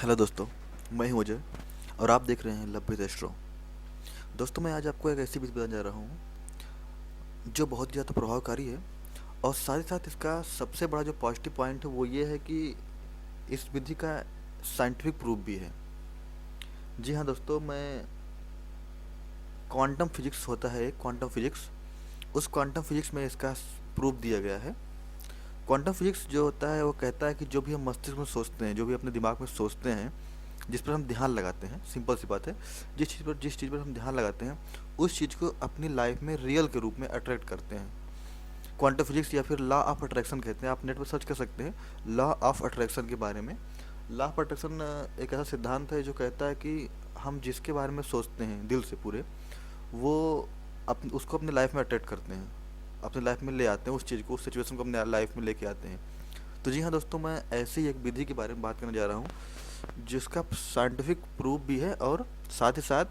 Hello दोस्तों, मैं हूं अजय और आप देख रहे हैं लव विद एस्ट्रो। दोस्तों, मैं आज आपको एक ऐसी विधि बताने जा रहा हूं जो बहुत ही ज़्यादा प्रभावकारी है और साथ ही साथ इसका सबसे बड़ा जो पॉजिटिव पॉइंट है वो ये है कि इस विधि का साइंटिफिक प्रूफ भी है। जी हाँ दोस्तों, मैं क्वांटम फिजिक्स होता है एक क्वांटम फिजिक्स, उस क्वांटम फिजिक्स में इसका प्रूफ दिया गया है। क्वांटम फिजिक्स जो होता है वो कहता है कि जो भी हम मस्तिष्क में सोचते हैं, जो भी अपने दिमाग में सोचते हैं, जिस पर हम ध्यान लगाते हैं, सिंपल सी बात है, जिस चीज़ पर हम ध्यान लगाते हैं उस चीज़ को अपनी लाइफ में रियल के रूप में अट्रैक्ट करते हैं। क्वांटम फिजिक्स या फिर लॉ ऑफ अट्रैक्शन कहते हैं, आप नेट पर सर्च कर सकते हैं लॉ ऑफ अट्रैक्शन के बारे में। लॉ ऑफ अट्रैक्शन एक ऐसा सिद्धांत है जो कहता है कि हम जिसके बारे में सोचते हैं दिल से पूरे, वो उसको अपनी लाइफ में अट्रैक्ट करते हैं, अपनी लाइफ में ले आते हैं, उस चीज़ को, उस सिचुएशन को अपने लाइफ में लेके आते हैं। तो जी हाँ दोस्तों, मैं ऐसी एक विधि के बारे में बात करने जा रहा हूँ जिसका साइंटिफिक प्रूफ भी है और साथ ही साथ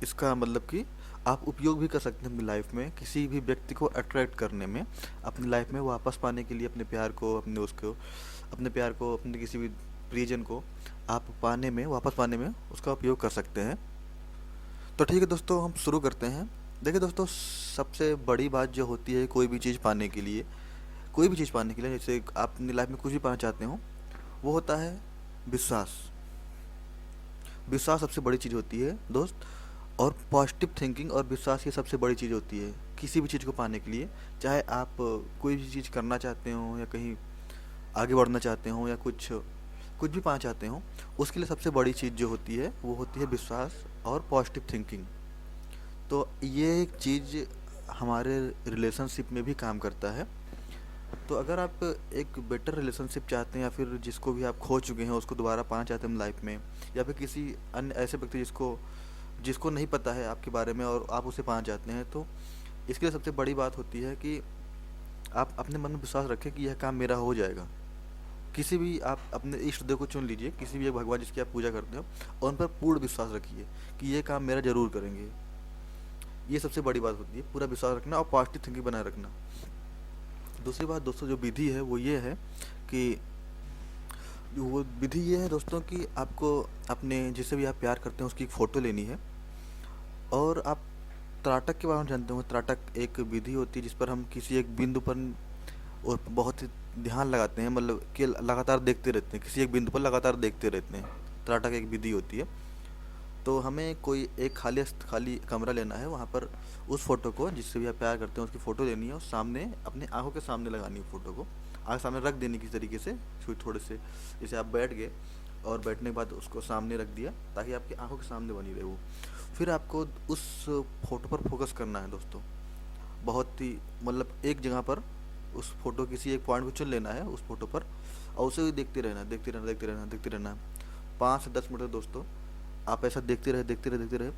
इसका मतलब कि आप उपयोग भी कर सकते हैं अपनी लाइफ में किसी भी व्यक्ति को अट्रैक्ट करने में, अपनी लाइफ में वापस पाने के लिए, अपने प्यार को, अपने किसी भी प्रियजन को आप पाने में, वापस पाने में उसका उपयोग कर सकते हैं। तो ठीक है दोस्तों, हम शुरू करते हैं। देखिए दोस्तों, सबसे बड़ी बात जो होती है कोई भी चीज़ पाने के लिए, जैसे आप अपनी लाइफ में कुछ भी पाना चाहते हो, वो होता है विश्वास। विश्वास सबसे बड़ी चीज़ होती है दोस्त, और पॉजिटिव थिंकिंग और विश्वास ये सबसे बड़ी चीज़ होती है किसी भी चीज़ को पाने के लिए। चाहे आप कोई भी चीज़ करना चाहते हो या कहीं आगे बढ़ना चाहते हो या कुछ कुछ भी पाना चाहते हो, उसके लिए सबसे बड़ी चीज़ जो होती है वो होती है विश्वास और पॉजिटिव थिंकिंग। तो ये एक चीज़ हमारे रिलेशनशिप में भी काम करता है। तो अगर आप एक बेटर रिलेशनशिप चाहते हैं या फिर जिसको भी आप खो चुके हैं उसको दोबारा पाना चाहते हैं लाइफ में, या फिर किसी अन्य ऐसे व्यक्ति जिसको जिसको नहीं पता है आपके बारे में और आप उसे पाना चाहते हैं, तो इसके लिए सबसे बड़ी बात होती है कि आप अपने मन में विश्वास रखें कि यह काम मेरा हो जाएगा। किसी भी आप अपने इष्ट देव को चुन लीजिए, किसी भी एक भगवान जिसकी आप पूजा करते हो, और उन पर पूर्ण विश्वास रखिए कि ये काम मेरा ज़रूर करेंगे। ये सबसे बड़ी बात होती है, पूरा विश्वास रखना और पॉजिटिव थिंकिंग बनाए रखना। दूसरी बात दोस्तों जो विधि है वो ये है कि वो विधि ये है दोस्तों कि आपको अपने जिससे भी आप प्यार करते हैं उसकी एक फ़ोटो लेनी है। और आप त्राटक के बारे में जानते होंगे। त्राटक एक विधि होती है जिस पर हम किसी एक बिंदु पर और बहुत ही ध्यान लगाते हैं, मतलब कि लगातार देखते रहते हैं, किसी एक बिंदु पर लगातार देखते रहते हैं। त्राटक एक विधि होती है। तो हमें कोई एक खाली कमरा लेना है, वहाँ पर उस फ़ोटो को, जिससे भी आप प्यार करते हैं उसकी फ़ोटो लेनी है और सामने अपने आंखों के सामने लगानी है, फ़ोटो को आँख सामने रख देनी किसी तरीके से, थोड़े से, जैसे आप बैठ गए और बैठने के बाद उसको सामने रख दिया ताकि आपकी आंखों के सामने बनी रहे वो। फिर आपको उस फ़ोटो पर फोकस करना है दोस्तों, बहुत ही, मतलब एक जगह पर उस फ़ोटो किसी एक पॉइंट को चुन लेना है उस फ़ोटो पर, और उसे देखते रहना, देखते रहना 5 से 10 मिनट दोस्तों। आप ऐसा देखते रहे।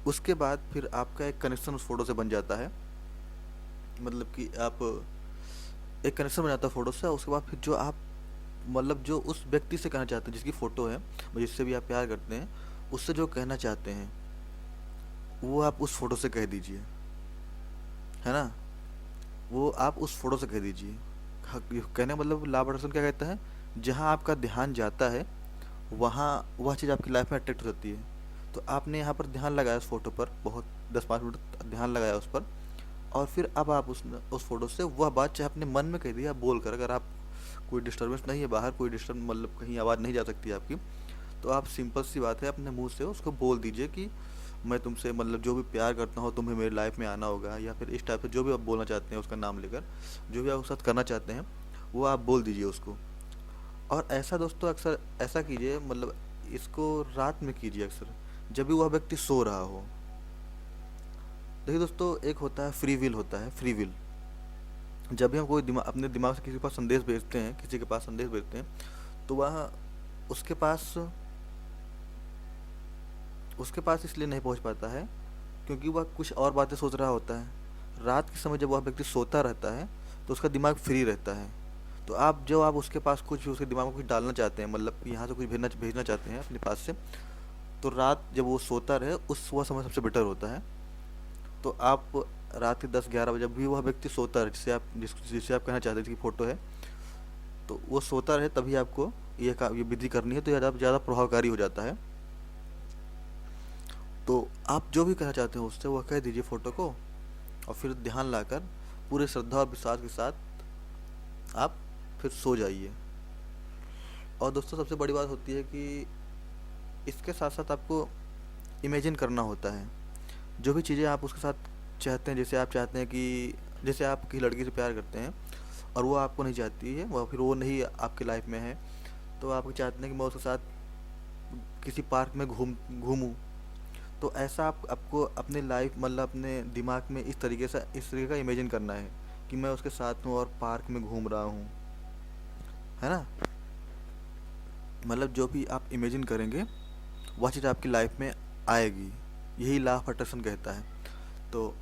उसके बाद फिर आपका एक कनेक्शन उस फ़ोटो से बन जाता है, मतलब कि आप एक कनेक्शन बन जाता है फ़ोटो से। उसके बाद फिर जो आप, मतलब जो उस व्यक्ति से कहना चाहते हैं जिसकी फ़ोटो है, जिससे भी आप प्यार करते हैं, उससे जो कहना चाहते हैं वो आप उस फ़ोटो से कह दीजिए, है ना। वो आप उस फ़ोटो से कह दीजिए। कहने का मतलब लॉ ऑफ अट्रैक्शन क्या कहता है, जहाँ आपका ध्यान जाता है वहाँ वह चीज़ आपकी लाइफ में अट्रैक्ट हो जाती है। तो आपने यहाँ पर ध्यान लगाया उस फ़ोटो पर, बहुत 10-5 मिनट ध्यान लगाया उस पर, और फिर अब आप उस फ़ोटो से वह बात चाहे अपने मन में कह दी या बोल कर, अगर आप कोई डिस्टर्बेंस नहीं है बाहर, कोई डिस्टर्ब, मतलब कहीं आवाज़ नहीं जा सकती है आपकी, तो आप सिंपल सी बात है अपने मुंह से उसको बोल दीजिए कि मैं तुमसे, मतलब जो भी प्यार करता हूँ, तुम्हें मेरी लाइफ में आना होगा, या फिर इस टाइप से जो भी आप बोलना चाहते हैं उसका नाम लेकर, जो भी आप उसके साथ करना चाहते हैं वो आप बोल दीजिए उसको। और ऐसा दोस्तों अक्सर ऐसा कीजिए, मतलब इसको रात में कीजिए अक्सर, जब भी वह व्यक्ति सो रहा हो। देखिए दोस्तों, एक होता है फ्री विल, होता है फ्री विल। जब भी हम कोई अपने दिमाग से किसी के पास संदेश भेजते हैं, तो वह उसके पास उसके पास इसलिए नहीं पहुंच पाता है क्योंकि वह कुछ और बातें सोच रहा होता है। रात के समय जब वह व्यक्ति सोता रहता है तो उसका दिमाग फ्री रहता है। तो आप उसके पास कुछ, उसके दिमाग में कुछ डालना चाहते हैं, मतलब कि यहाँ से कुछ भेजना चाहते हैं अपने पास से, तो रात जब वो सोता रहे वह समय सबसे बेटर होता है। तो आप रात के 10-11 बजे, जब भी वह व्यक्ति सोता है जिससे आप कहना चाहते हैं कि फ़ोटो है, तो वो सोता रहे तभी आपको ये विधि करनी है तो ज़्यादा प्रभावकारी हो जाता है। तो आप जो भी कहना चाहते हो उससे वह कह दीजिए फ़ोटो को, और फिर ध्यान लाकर पूरे श्रद्धा और विश्वास के साथ आप फिर सो जाइए। और दोस्तों सबसे बड़ी बात होती है कि इसके साथ साथ आपको इमेजिन करना होता है जो भी चीज़ें आप उसके साथ चाहते हैं। जैसे आप चाहते हैं कि जैसे आप किसी लड़की से प्यार करते हैं और वो आपको नहीं चाहती है, वो नहीं आपकी लाइफ में है, तो आप चाहते हैं कि मैं उसके साथ किसी पार्क में घूमूं। तो ऐसा आपको अपने लाइफ मतलब अपने दिमाग में इस तरीके का इमेजिन करना है कि मैं उसके साथ हूँ और पार्क में घूम रहा हूँ, है ना। मतलब जो भी आप इमेजिन करेंगे वह चीज़ आपकी लाइफ में आएगी, यही लॉ ऑफ अट्रैक्शन कहता है। तो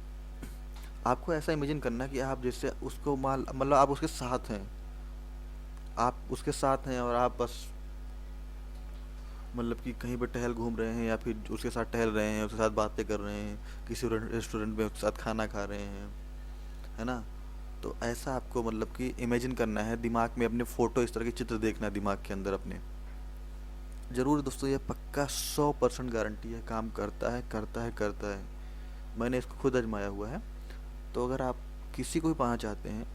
आपको ऐसा इमेजिन करना कि आप जैसे उसको मतलब आप उसके साथ हैं, और आप बस मतलब कि कहीं पे टहल घूम रहे हैं या फिर उसके साथ टहल रहे हैं, उसके साथ बातें कर रहे हैं, किसी रेस्टोरेंट में उसके साथ खाना खा रहे हैं, है ना। तो ऐसा आपको मतलब कि इमेजिन करना है दिमाग में, अपने फ़ोटो इस तरह के चित्र देखना है दिमाग के अंदर अपने। ज़रूर दोस्तों ये पक्का 100% गारंटी है, काम करता है करता है करता है। मैंने इसको खुद आजमाया हुआ है। तो अगर आप किसी को भी पाना चाहते हैं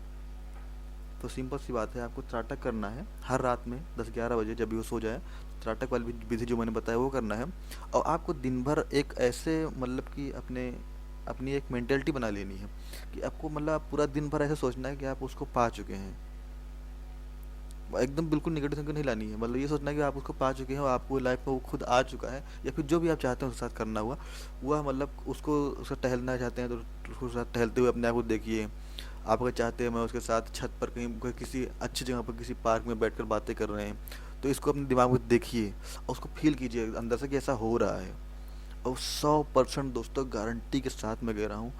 तो सिंपल सी बात है, आपको त्राटक करना है हर रात में 10-11 बजे जब भी वो सो जाए। त्राटक वाली विधि जो मैंने बताया वो करना है। और आपको दिन भर एक ऐसे मतलब कि अपनी एक मेंटेलिटी बना लेनी है कि आपको मतलब आप पूरा दिन भर ऐसे सोचना है कि आप उसको पा चुके हैं। एकदम बिल्कुल नेगेटिव थिंकिंग नहीं लानी है, मतलब ये सोचना है कि आप उसको पा चुके हैं और आपको लाइफ में वो खुद आ चुका है, या फिर जो भी आप चाहते हैं उसके साथ करना हुआ वह मतलब उसको टहलना चाहते हैं तो उसके साथ टहलते हुए अपने आप को देखिए। आप अगर चाहते हैं मैं उसके साथ छत पर कहीं किसी अच्छी जगह पर किसी पार्क में बैठकर बातें कर रहे हैं, तो इसको अपने दिमाग में देखिए और उसको फील कीजिए अंदर से कि ऐसा हो रहा है। और 100% दोस्तों गारंटी के साथ मैं कह रहा हूँ,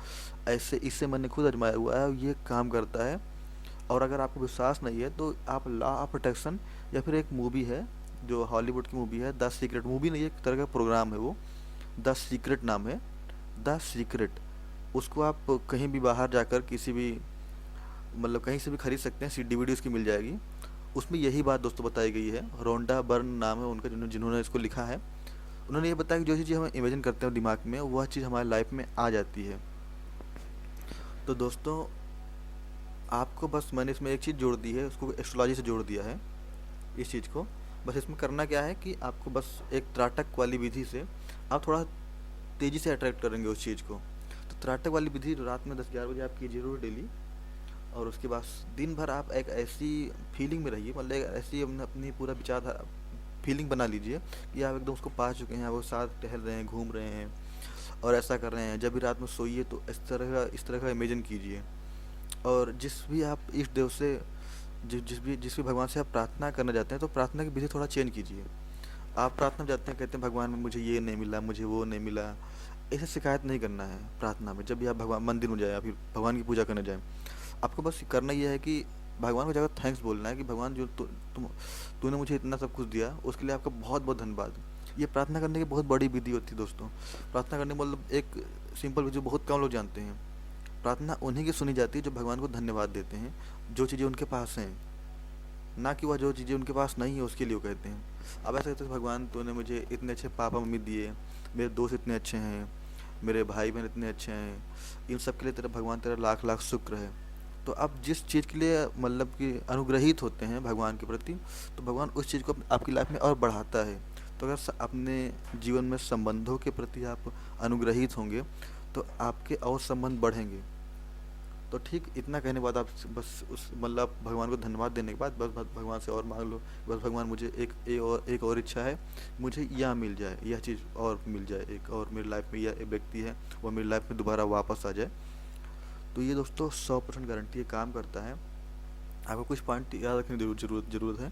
ऐसे इसे मैंने खुद आजमाया हुआ है और ये काम करता है। और अगर आपको विश्वास नहीं है तो आप लॉ ऑफ अट्रैक्शन या फिर एक मूवी है जो हॉलीवुड की मूवी है, द सीक्रेट, मूवी नहीं एक तरह का प्रोग्राम है वो, द सीक्रेट नाम है, द सीक्रेट। उसको आप कहीं भी बाहर जाकर किसी भी मतलब कहीं से भी खरीद सकते हैं, DVD उसकी मिल जाएगी। उसमें यही बात दोस्तों बताई गई है। रोंडा बर्न नाम है उनका जिन्होंने इसको लिखा है। उन्होंने ये बताया कि जो चीज़ हम इमेजिन करते हैं दिमाग में वह चीज़ हमारी लाइफ में आ जाती है। तो दोस्तों आपको बस मैंने इसमें एक चीज़ जोड़ दी है, उसको एस्ट्रोलॉजी से जोड़ दिया है इस चीज़ को। बस इसमें करना क्या है कि आपको बस एक त्राटक वाली विधि से आप थोड़ा तेज़ी से अट्रैक्ट करेंगे उस चीज़ को। तो त्राटक वाली विधि रात में 10-11 बजे आप कीजिए जरूर डेली। और उसके बाद दिन भर आप एक ऐसी फीलिंग में रहिए, मतलब एक ऐसी अपनी पूरा विचार फीलिंग बना लीजिए कि आप एकदम उसको पा चुके हैं, आप उसके साथ टहल रहे हैं, घूम रहे हैं और ऐसा कर रहे हैं। जब भी रात में सोइए तो इस तरह का इमेजिन कीजिए। और जिस भी आप इष्ट देव से जिस भी भगवान से आप प्रार्थना करना चाहते हैं तो प्रार्थना की विधि थोड़ा चेंज कीजिए। आप प्रार्थना में जाते हैं, कहते हैं भगवान में मुझे ये नहीं मिला, मुझे वो नहीं मिला, ऐसे शिकायत नहीं करना है प्रार्थना में। जब भी आप भगवान मंदिर में जाए या फिर भगवान की पूजा करने जाएं, आपको बस करना ये है कि भगवान को जाकर थैंक्स बोलना है कि भगवान जो तूने मुझे इतना सब कुछ दिया उसके लिए आपका बहुत बहुत धन्यवाद। ये प्रार्थना करने की बहुत बड़ी विधि होती है दोस्तों। प्रार्थना करने मतलब एक सिंपल विधि बहुत कम लोग जानते हैं। प्रार्थना उन्हीं की सुनी जाती है जो भगवान को धन्यवाद देते हैं जो चीज़ें उनके पास हैं, ना कि वह जो चीज़ें उनके पास नहीं है उसके लिए वो कहते हैं। अब ऐसा कहते हैं भगवान तूने मुझे इतने अच्छे पापा मम्मी दिए, मेरे दोस्त इतने अच्छे हैं, मेरे भाई बहन इतने अच्छे हैं, इन सब के लिए तेरा भगवान तेरा लाख लाख शुक्र है। तो आप जिस चीज़ के लिए मतलब कि अनुग्रहित होते हैं भगवान के प्रति, तो भगवान उस चीज़ को आपकी लाइफ में और बढ़ाता है। तो अगर अपने जीवन में संबंधों के प्रति आप अनुग्रहित होंगे तो आपके और संबंध बढ़ेंगे। तो ठीक इतना कहने के बाद आप बस उस मतलब भगवान को धन्यवाद देने के बाद बस भगवान से और मांग लो, बस भगवान मुझे एक और इच्छा है, मुझे यह मिल जाए, यह चीज़ और मिल जाए, एक और मेरी लाइफ में यह एक व्यक्ति है वो मेरी लाइफ में दोबारा वापस आ जाए। तो ये दोस्तों 100% गारंटी काम करता है। आपको कुछ पॉइंट याद रखने की ज़रूरत है।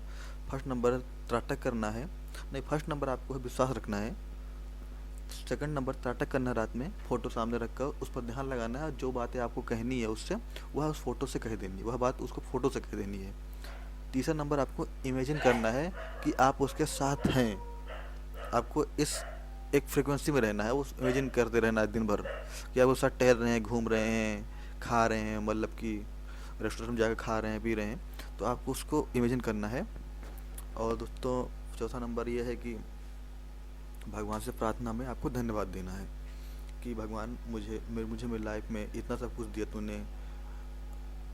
फर्स्ट नंबर त्राटक करना है, नहीं फर्स्ट नंबर आपको विश्वास रखना है। सेकंड नंबर त्राटक करना है, रात में फ़ोटो सामने रखकर उस पर ध्यान लगाना है, जो बातें आपको कहनी है उससे वह उस फ़ोटो से कह देनी है, वह बात उसको फ़ोटो से कह देनी है। तीसरा नंबर आपको इमेजिन करना है कि आप उसके साथ हैं, आपको इस एक फ्रिक्वेंसी में रहना है, उस इमेजिन करते रहना है दिन भर कि आप उसके साथ टहल रहे हैं, घूम रहे हैं, खा रहे हैं, मतलब कि रेस्टोरेंट में जाकर खा रहे हैं, पी रहे हैं, तो आपको उसको इमेजिन करना है। और दोस्तों चौथा नंबर ये है कि भगवान से प्रार्थना में आपको धन्यवाद देना है कि भगवान मुझे मेरी लाइफ में इतना सब कुछ दिया तूने।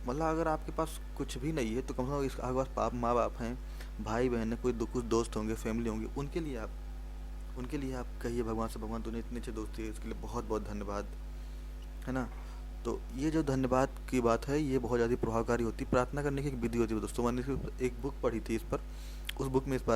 मतलब अगर आपके पास कुछ भी नहीं है तो कम से कम आपके पास बाप माँ बाप हैं, भाई बहन है, कुछ दोस्त होंगे, फैमिली होंगी, उनके लिए आप कहिए भगवान से, भगवान तूने इतने अच्छे दोस्त दिए, इसके लिए बहुत बहुत धन्यवाद, है ना। तो ये जो धन्यवाद की बात है ये बहुत ज़्यादा प्रभावकारी होती है। प्रार्थना करने की एक विधि होती है दोस्तों, मैंने एक बुक पढ़ी थी इस पर, उस बुक में इस बारे